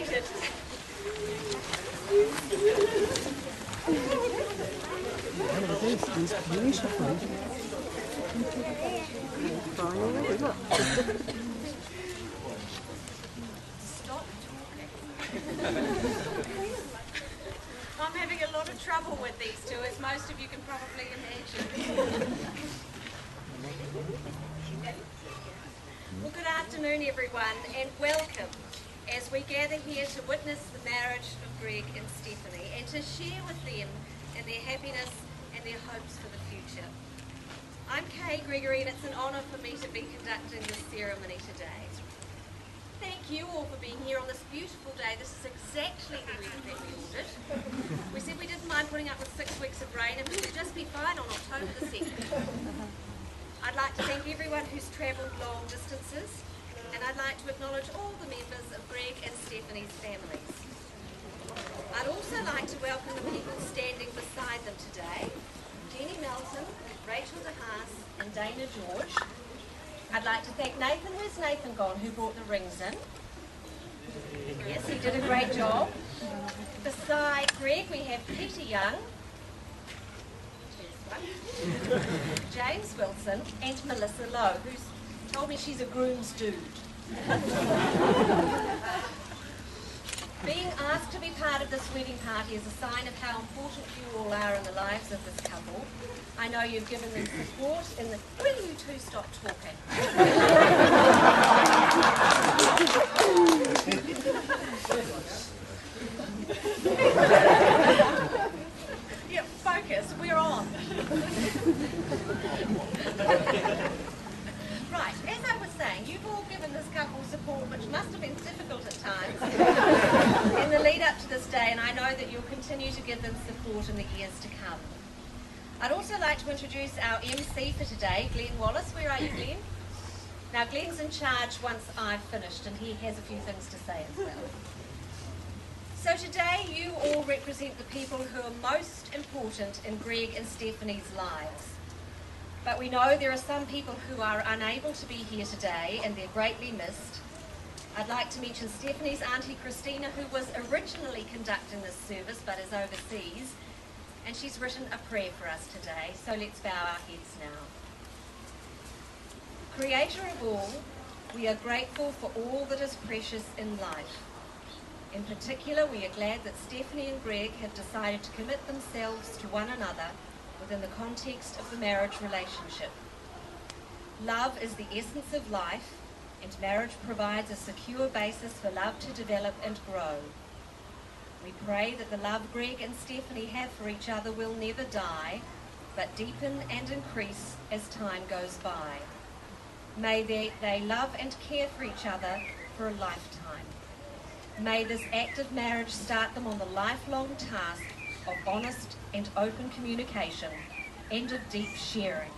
seated. Stop talking. I'm having a lot of trouble with these two, as most of you can probably imagine. Well, good afternoon, everyone, and welcome as we gather here to witness the marriage of Greg and Stephanie and to share with them and their happiness and their hopes for the future. I'm Kay Gregory, and it's an honour for me to be conducting this ceremony today. Thank you all for being here on this beautiful day. This is exactly the weather that we ordered. We said we didn't mind putting up with 6 weeks of rain and we would just be fine on October the 2nd. I'd like to thank everyone who's travelled long distances, and I'd like to acknowledge all the members of Greg and Stephanie's families. I'd also like to welcome the people standing beside them today: Jenny Melton, Rachel DeHaas and Dana George. I'd like to thank Nathan, where's Nathan gone, who brought the rings in. Yes, he did a great job. Beside Greg we have Peter Young, James Wilson and Melissa Lowe, who's told me she's a groom's dude. Being asked to be part of this wedding party is a sign of how important you all are in the lives of this couple. I know you've given them support in the... Will you two stop talking? Yeah, focus, we're on. Right, as I was saying, you've all given this couple support, which must have been difficult at times in the lead up to this day, and I know that you'll continue to give them support in the years to come. I'd also like to introduce our MC for today, Glenn Wallace. Where are you, Glenn? Now, Glenn's in charge once I've finished, and he has a few things to say as well. So today, you all represent the people who are most important in Greg and Stephanie's lives. But we know there are some people who are unable to be here today, and they're greatly missed. I'd like to mention Stephanie's Auntie Christina, who was originally conducting this service but is overseas, and she's written a prayer for us today, so let's bow our heads now. Creator of all, we are grateful for all that is precious in life. In particular, we are glad that Stephanie and Greg have decided to commit themselves to one another within the context of the marriage relationship. Love is the essence of life, and marriage provides a secure basis for love to develop and grow. We pray that the love Greg and Stephanie have for each other will never die, but deepen and increase as time goes by. May they love and care for each other for a lifetime. May this act of marriage start them on the lifelong task of honest and open communication and of deep sharing.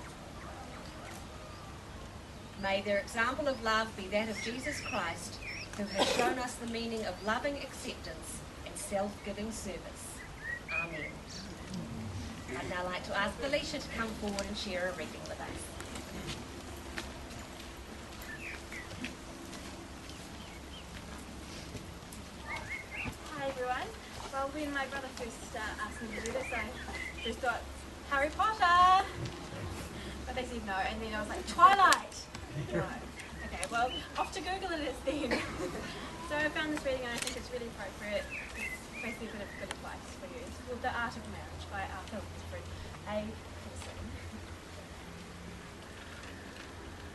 May their example of love be that of Jesus Christ, who has shown us the meaning of loving acceptance and self-giving service. Amen. I'd now like to ask Felicia to come forward and share a reading with us. Hi everyone. Well, when my brother first asked me to do this, I just thought, Harry Potter! But they said no, and then I was like, Twilight! No. Okay, well, off to Google it is then. So I found this reading and I think it's really appropriate. It's basically a bit of good advice for you. It's called The Art of Marriage by Arthur Wilfred A. Pearson.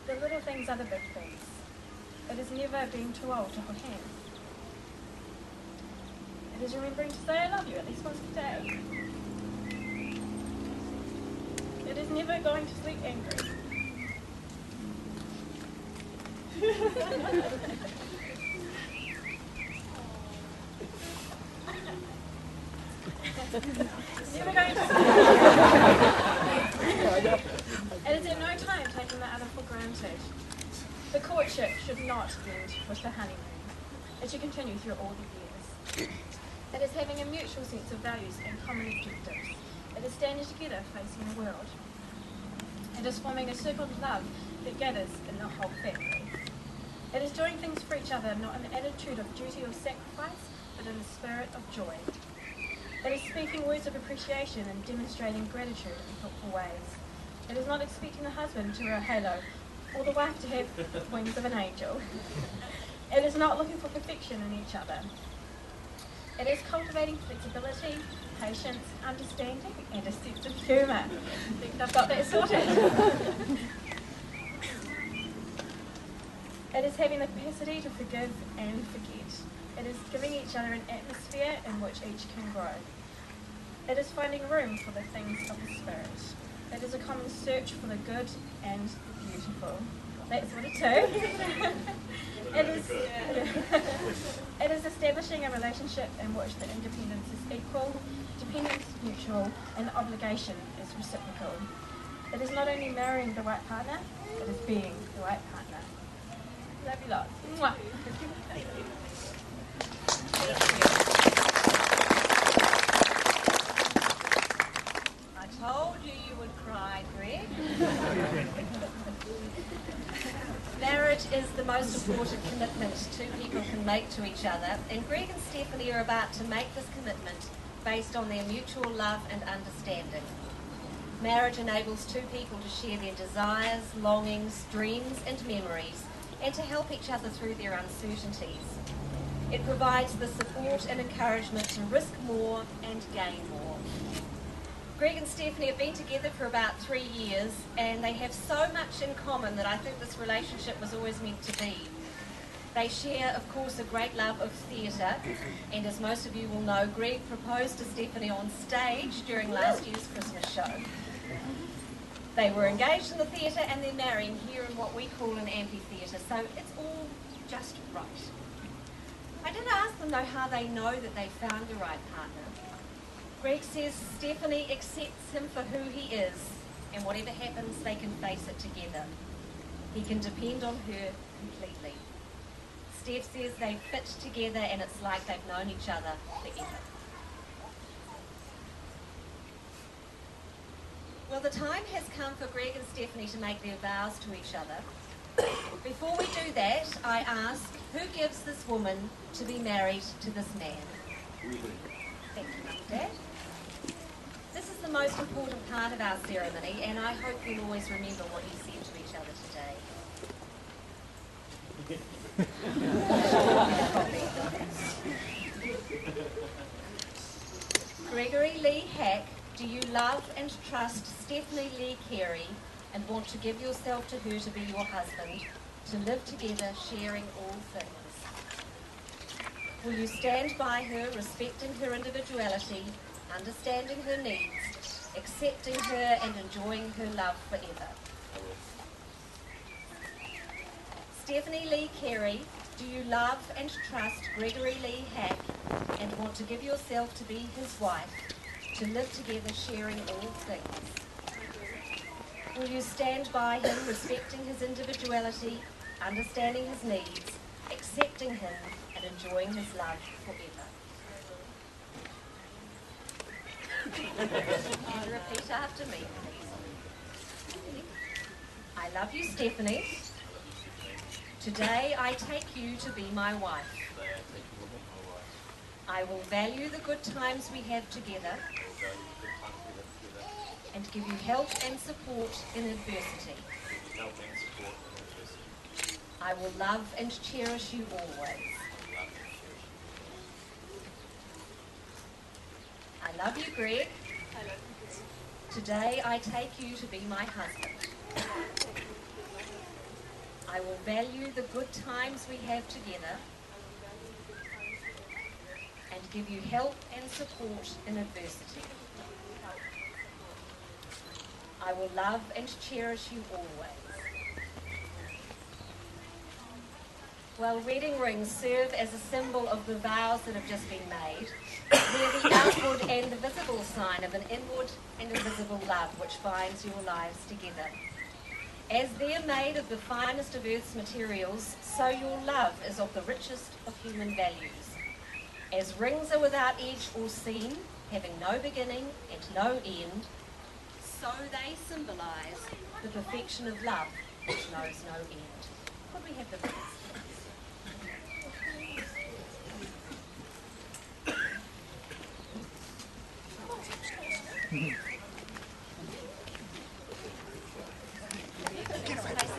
The little things are the big things. It is never being too old to hold hands. It is remembering to say I love you at least once a day. It is never going to sleep angry. Never going to sleep. It is at no time taking the other for granted. The courtship should not end with the honeymoon. It should continue through all the years. It is having a mutual sense of values and common objectives. It is standing together facing the world. It is forming a circle of love that gathers in the whole family. It is doing things for each other, not in an attitude of duty or sacrifice, but in a spirit of joy. It is speaking words of appreciation and demonstrating gratitude in thoughtful ways. It is not expecting the husband to wear a halo or the wife to have wings of an angel. It is not looking for perfection in each other. It is cultivating flexibility, patience, understanding, and a sense of humour. I think I've got that sorted. It is having the capacity to forgive and forget. It is giving each other an atmosphere in which each can grow. It is finding room for the things of the Spirit. It is a common search for the good and the beautiful. That's what it is. It is establishing a relationship in which the independence is equal, dependence mutual, and the obligation is reciprocal. It is not only marrying the right partner, it is being the right partner. Love you lots. Mwah. I told you you would cry, Greg. Marriage is the most important commitment two people can make to each other, and Greg and Stephanie are about to make this commitment based on their mutual love and understanding. Marriage enables two people to share their desires, longings, dreams and memories, and to help each other through their uncertainties. It provides the support and encouragement to risk more and gain more. Greg and Stephanie have been together for about 3 years, and they have so much in common that I think this relationship was always meant to be. They share, of course, a great love of theatre, and as most of you will know, Greg proposed to Stephanie on stage during last year's Christmas show. They were engaged in the theatre and they're marrying here in what we call an amphitheatre, so it's all just right. I did ask them though how they know that they found the right partner. Greg says Stephanie accepts him for who he is, and whatever happens they can face it together. He can depend on her completely. Steph says they fit together and it's like they've known each other forever. Well, the time has come for Greg and Stephanie to make their vows to each other. Before we do that, I ask, who gives this woman to be married to this man? Thank you, Mum and Dad. This is the most important part of our ceremony, and I hope you'll always remember what you said to each other today. Gregory Lee Hack, do you love and trust Stephanie Lee Carey and want to give yourself to her to be your husband, to live together sharing all things? Will you stand by her, respecting her individuality, understanding her needs, accepting her and enjoying her love forever? Stephanie Lee Carey, do you love and trust Gregory Lee Hack and want to give yourself to be his wife, to live together sharing all things? Will you stand by him, respecting his individuality, understanding his needs, accepting him and enjoying his love forever? And repeat after me, please. I love you, Stephanie. Today I take you to be my wife. I will value the good times we have together and give you help and support in adversity. I will love and cherish you always. I love you, Greg. Today I take you to be my husband. I will value the good times we have together and give you help and support in adversity. I will love and cherish you always. Well, wedding rings serve as a symbol of the vows that have just been made. They're the outward and the visible sign of an inward and invisible love which binds your lives together. As they're made of the finest of earth's materials, so your love is of the richest of human values. As rings are without edge or seam, having no beginning and no end, so they symbolise the perfection of love which knows no end. Could we have the rings? Place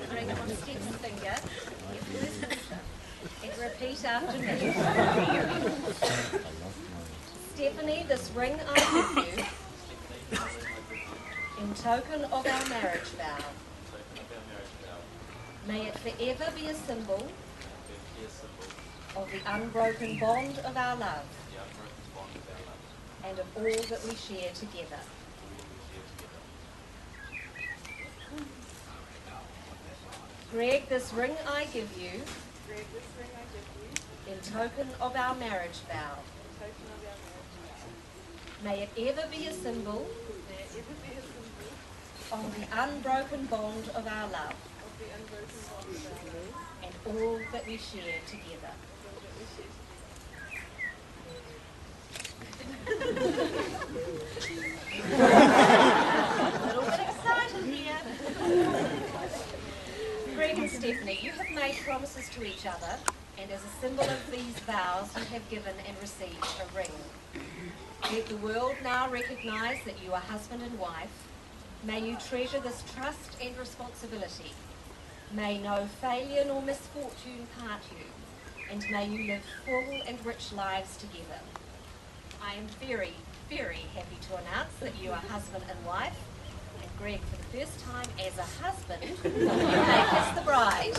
the ring on Stef's finger. And repeat after me. Stephanie, this ring I give you in token of our marriage vow. May it forever be a symbol of the unbroken bond of our love and of all that we share together. Greg, this ring I give you in token of our marriage vow. May it ever be a symbol of the unbroken bond of our love and all that we share together. A little bit excited here. Greg and Stephanie, you have made promises to each other, and as a symbol of these vows, you have given and received a ring. Let the world now recognise that you are husband and wife. May you treasure this trust and responsibility. May no failure nor misfortune part you, and may you live full and rich lives together. I am very, very happy to announce that you are husband and wife, and Greg, for the first time as a husband, you may kiss the bride.